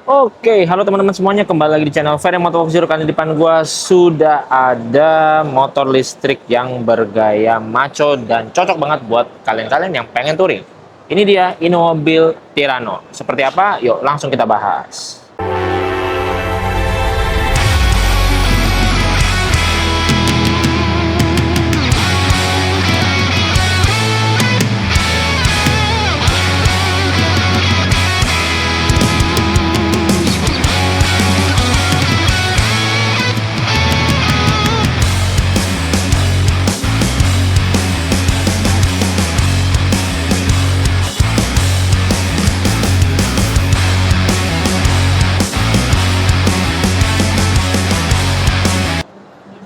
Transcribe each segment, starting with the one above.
Oke, halo teman-teman semuanya, kembali lagi di channel Ferry Motovlog Zero. Kali di depan gua sudah ada motor listrik yang bergaya maco dan cocok banget buat kalian-kalian yang pengen touring. Ini dia Innomobil Tirano. Seperti apa? Yuk langsung kita bahas.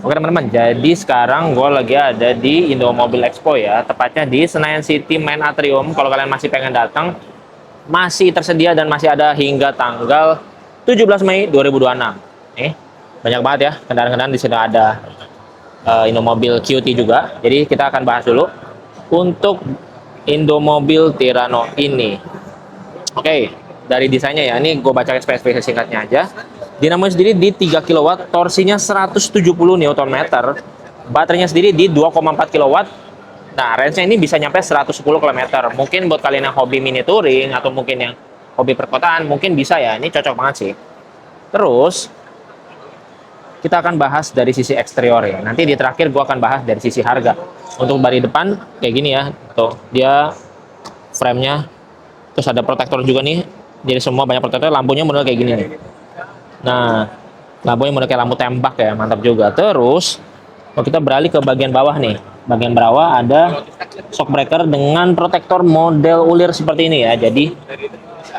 Oke teman-teman, jadi sekarang gue lagi ada di Indomobil Expo ya, tepatnya di Senayan City Main Atrium. Kalau kalian masih pengen datang, masih tersedia dan masih ada hingga tanggal 17 Mei 2026. Banyak banget ya kendaraan-kendaraan di sini, ada Indomobil QT juga. Jadi kita akan bahas dulu untuk Indomobil Tirano ini. Oke, dari desainnya ya, ini gue baca spesifikasi singkatnya aja. Dinamo sendiri di 3 kW, torsinya 170 Nm, baterainya sendiri di 2,4 kW. Nah, range-nya ini bisa nyampe 110 km. Mungkin buat kalian yang hobi mini touring atau mungkin yang hobi perkotaan, mungkin bisa ya. Ini cocok banget sih. Terus, kita akan bahas dari sisi eksterior ya. Nanti di terakhir gue akan bahas dari sisi harga. Untuk bari depan, kayak gini ya. Tuh, dia frame-nya. Terus ada protektor juga nih. Jadi semua banyak protektor, lampunya model kayak gini nih. Nah, lampunya model kayak lampu tembak ya, mantap juga. Terus, kalau kita beralih ke bagian bawah nih. Bagian bawah ada shock breaker dengan protektor model ulir seperti ini ya. Jadi,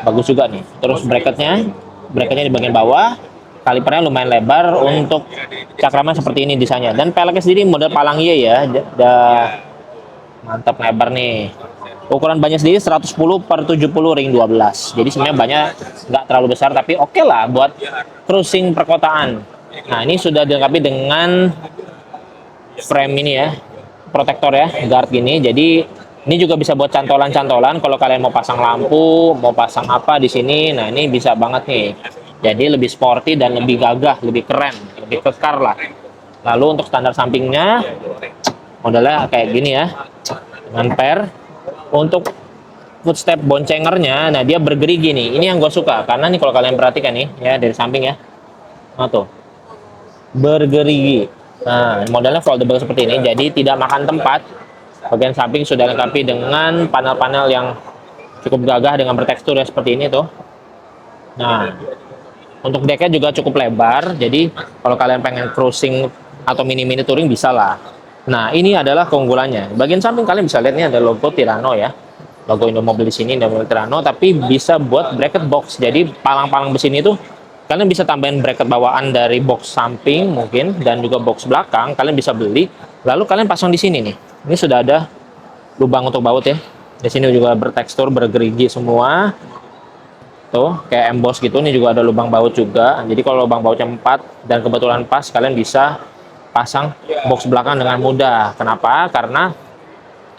bagus juga nih. Terus bracketnya di bagian bawah. Kalipernya lumayan lebar, untuk cakramnya seperti ini desainnya. Dan peleknya sendiri model palang Y ya. Mantap, lebar nih. Ukuran bannya sendiri 110 per 70 ring 12. Jadi sebenarnya banyak nggak terlalu besar, tapi oke lah buat cruising perkotaan. Nah, ini sudah dilengkapi dengan frame ini ya, protektor ya, guard gini. Jadi ini juga bisa buat cantolan-cantolan kalau kalian mau pasang lampu, mau pasang apa di sini. Nah, ini bisa banget nih. Jadi lebih sporty dan lebih gagah, lebih keren, lebih kekar lah. Lalu untuk standar sampingnya modelnya kayak gini ya, dengan per. Untuk footstep boncengernya, nah dia bergerigi nih. Ini yang gue suka, karena nih kalau kalian perhatikan nih ya dari samping ya, nah tuh bergerigi. Nah, modelnya foldable seperti ini, jadi tidak makan tempat. Bagian samping sudah lengkapi dengan panel-panel yang cukup gagah dengan bertekstur ya seperti ini tuh. Nah, untuk decknya juga cukup lebar, jadi kalau kalian pengen cruising atau mini-mini touring bisa lah. Nah, ini adalah keunggulannya. Bagian samping kalian bisa lihat ini ada logo Tirano ya. Logo Indomobil di sini, Indomobil Tirano, tapi bisa buat bracket box. Jadi palang-palang besi ini tuh kalian bisa tambahin bracket bawaan dari box samping mungkin, dan juga box belakang kalian bisa beli. Lalu kalian pasang di sini nih. Ini sudah ada lubang untuk baut ya. Di sini juga bertekstur, bergerigi semua. Tuh, kayak emboss gitu. Ini juga ada lubang baut juga. Jadi kalau lubang bautnya 4 dan kebetulan pas, kalian bisa pasang box belakang dengan mudah. Kenapa? Karena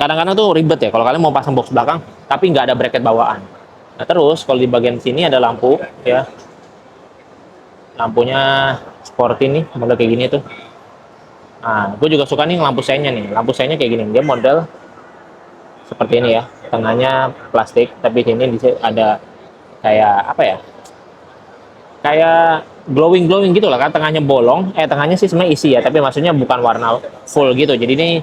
kadang-kadang tuh ribet ya kalau kalian mau pasang box belakang tapi nggak ada bracket bawaan. Nah, terus kalau di bagian sini ada lampu ya, lampunya sporty nih, model kayak gini tuh. Nah, gue juga suka nih lampu seinnya nih. Lampu seinnya kayak gini, dia model seperti ini ya, tengahnya plastik tapi sini ada kayak apa ya, kayak glowing gitu lah kan, tengahnya bolong, tengahnya sih sebenarnya isi ya, tapi maksudnya bukan warna full gitu. Jadi ini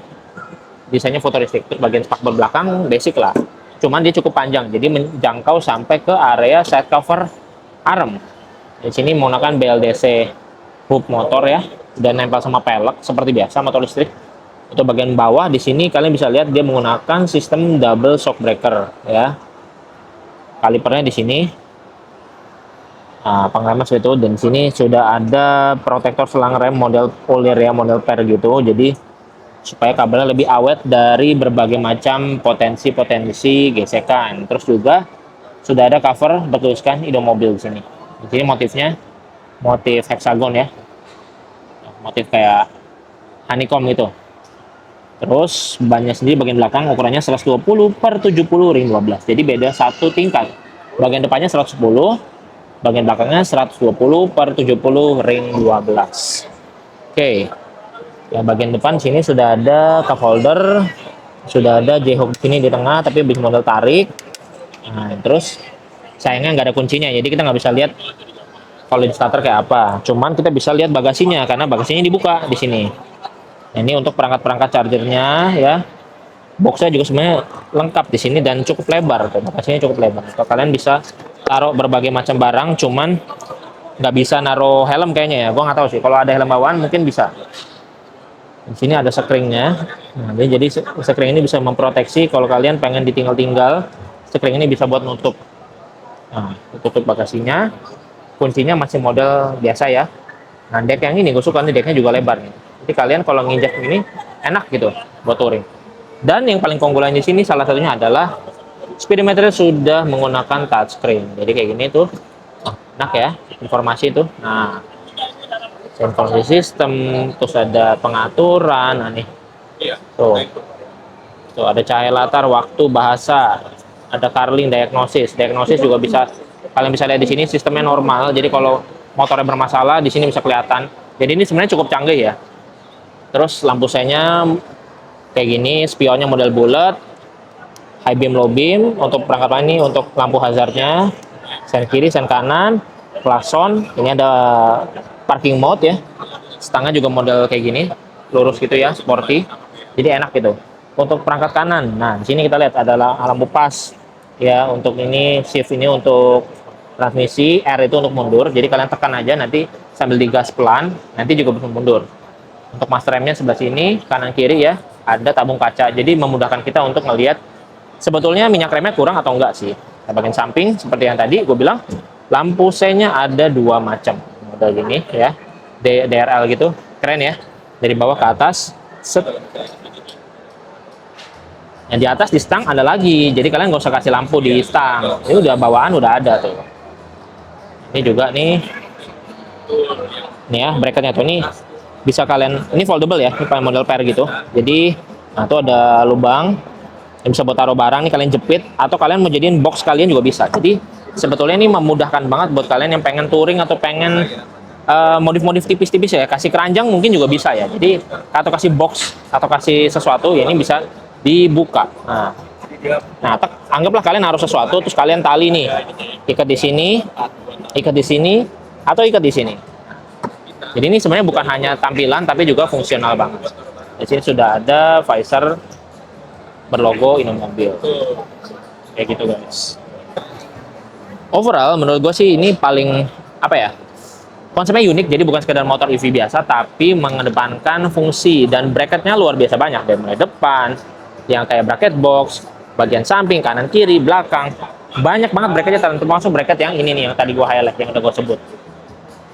desainnya futuristik. Terus bagian spakbor belakang basic lah, cuman dia cukup panjang, jadi menjangkau sampai ke area side cover arm. Di sini menggunakan BLDC hub motor ya, dan nempel sama pelek seperti biasa motor listrik. Untuk bagian bawah di sini kalian bisa lihat dia menggunakan sistem double shock breaker ya. Kalipernya di sini, nah, pengereman seperti itu, dan sini sudah ada protektor selang rem model ulir ya, model per gitu. Jadi supaya kabelnya lebih awet dari berbagai macam potensi gesekan. Terus juga sudah ada cover bertuliskan Indomobil di sini. Di sini motifnya motif hexagon ya, motif kayak honeycomb gitu. Terus bannya sendiri bagian belakang ukurannya 120 per 70 ring 12. Jadi beda satu tingkat. Bagian depannya 110, Bagian belakangnya 120 per 70 ring 12. Oke. Yang bagian depan sini sudah ada cup holder, sudah ada J-hook sini di tengah tapi bisa model tarik. Nah, terus sayangnya nggak ada kuncinya, jadi kita nggak bisa lihat kalau di starter kayak apa. Cuman kita bisa lihat bagasinya karena bagasinya dibuka di sini. Nah, ini untuk perangkat-perangkat chargernya ya. Boxnya juga sebenarnya lengkap di sini dan cukup lebar, bagasinya cukup lebar. So, kalian bisa taruh berbagai macam barang, cuman nggak bisa naruh helm kayaknya ya. Gua nggak tahu sih. Kalau ada helm bawaan mungkin bisa. Di sini ada sekringnya. Nah, jadi sekring ini bisa memproteksi kalau kalian pengen ditinggal-tinggal. Sekring ini bisa buat nutup. Nah, tutup bagasinya. Kuncinya masih model biasa ya. Nah, deck yang ini gue suka nih, decknya juga lebar nih. Jadi kalian kalau nginjak ini enak gitu buat touring. Dan yang paling keunggulan di sini salah satunya adalah speedometer sudah menggunakan touchscreen. Jadi kayak gini tuh, enak ya informasi itu. Nah, informasi sistem, terus ada pengaturan. Nah nih, tuh ada cahaya latar, waktu, bahasa, ada Carling, diagnosis. Diagnosis juga bisa kalian bisa lihat di sini sistemnya normal. Jadi kalau motornya bermasalah di sini bisa kelihatan. Jadi ini sebenarnya cukup canggih ya. Terus lampu senya kayak gini, spionnya model bulat, high beam, low beam. Untuk perangkat ini untuk lampu hazardnya, sen kiri, sen kanan, klakson. Ini ada parking mode ya. Stangnya juga model kayak gini, lurus gitu ya, sporty. Jadi enak gitu. Untuk perangkat kanan, nah di sini kita lihat ada lampu pas ya. Untuk ini shift ini untuk transmisi, R itu untuk mundur. Jadi kalian tekan aja nanti sambil digas pelan, nanti juga bisa mundur. Untuk master remnya sebelah sini, kanan kiri ya, ada tabung kaca. Jadi memudahkan kita untuk ngelihat sebetulnya minyak remnya kurang atau enggak sih. Nah, bagian samping seperti yang tadi gue bilang, lampu C-nya ada dua macam. Model gini ya, DRL gitu, keren ya. Dari bawah ke atas, set. Yang di atas di stang ada lagi, jadi kalian nggak usah kasih lampu di stang. Ini udah bawaan udah ada tuh. Ini juga nih ya bracketnya tuh, ini bisa kalian, ini foldable ya, ini model pair gitu. Jadi nah tuh ada lubang yang bisa buat taruh barang nih, kalian jepit atau kalian mau jadiin box kalian juga bisa. Jadi sebetulnya ini memudahkan banget buat kalian yang pengen touring atau pengen modif-modif tipis-tipis ya, kasih keranjang mungkin juga bisa ya. Jadi atau kasih box atau kasih sesuatu ya, ini bisa dibuka. Nah, anggaplah kalian naruh sesuatu terus kalian tali nih, ikat di sini, ikat di sini, atau ikat di sini. Jadi ini sebenarnya bukan hanya tampilan tapi juga fungsional banget. Di sini sudah ada visor berlogo Innomobil. Kayak gitu guys. Overall menurut gue sih ini paling apa ya? Konsepnya unik, jadi bukan sekedar motor EV biasa, tapi mengedepankan fungsi dan bracketnya luar biasa banyak. Dari mulai depan, yang kayak bracket box, bagian samping, kanan, kiri, belakang. Banyak banget bracketnya, termasuk bracket yang ini nih, yang tadi gue highlight, yang udah gue sebut.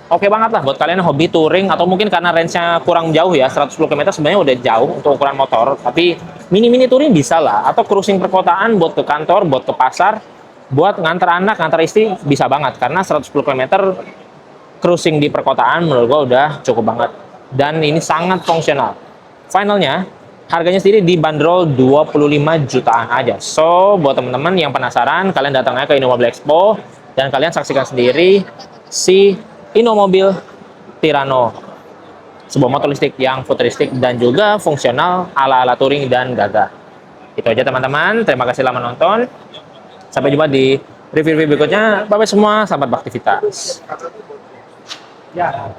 Oke banget lah buat kalian yang hobi touring, atau mungkin karena range-nya kurang jauh ya, 110 km sebenarnya udah jauh untuk ukuran motor, tapi mini-mini touring bisa lah, atau cruising perkotaan buat ke kantor, buat ke pasar, buat ngantar anak, ngantar istri, bisa banget. Karena 110 km cruising di perkotaan menurut gua udah cukup banget, dan ini sangat fungsional. Finalnya harganya sendiri dibanderol 25 jutaan aja. So buat teman-teman yang penasaran, kalian datang aja ke Innomobil Expo dan kalian saksikan sendiri si Innomobil Tirano, sebuah motor listrik yang futuristik dan juga fungsional ala-ala touring dan gagah. Itu aja teman-teman, terima kasih telah menonton. Sampai jumpa di review-review berikutnya. Bye-bye semua, selamat beraktivitas. Ya.